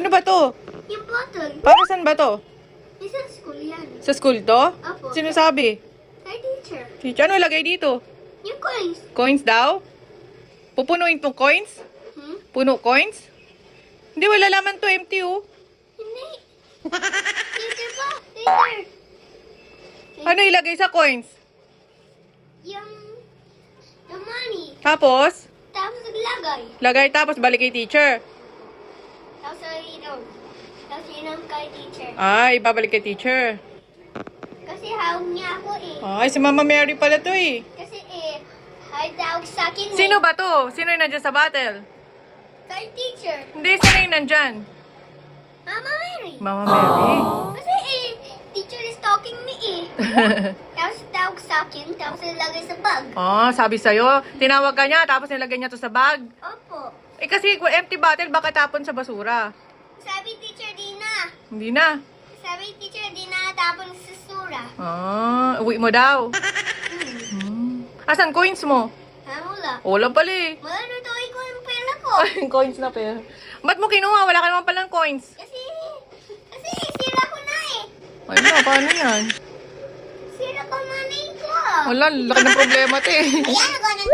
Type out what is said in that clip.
ba to? Yung bottle. Para saan ba to? Isa school yan. Sa school to? Opo. Sino sabi? Kay teacher. Teacher, ano ilagay dito? Yung coins. Coins daw? Pupunuin tong coins? Puno coins? Hindi, wala laman to. Empty, oh. Hindi. Teacher ba? Teacher. Ano ilagay sa coins? Yung money. Tapos, Tapos naglagay. lagay tapos balik kay teacher. Tapos inom. Tapos inom kay teacher. Ay, babalik kay teacher. Kasi hawag niya ako eh. Ay, si Mama Mary pala to eh. Kasi hawag sa akin Sino ba to? Sino yung nandyan sa battle? Kay teacher. Hindi, sino yung nandyan? Mama Mary. Mama Mary. Kasi teacher is talking me eh. Tapos tawag sa akin. Tapos nilagay sa bag. Oh, sabi sa'yo, tinawag ka niya, tapos nilagay niya to sa bag. Opo. Eh kasi kung empty bottle, baka tapon sa basura. Sabi teacher di na. Hindi na. Sabi teacher di na tapon sa sura. Ah, uwi mo daw. Asan coins mo? Wala. Wala pala eh. Wala natuloy ko yung pera ko. Coins na pera. Ba't mo kinuha? Wala ka naman palang coins. Kasi sira ko na eh. Ay na, paano yan? Sira ko money ko. Wala, laki ng problema te. Ayan, ako ng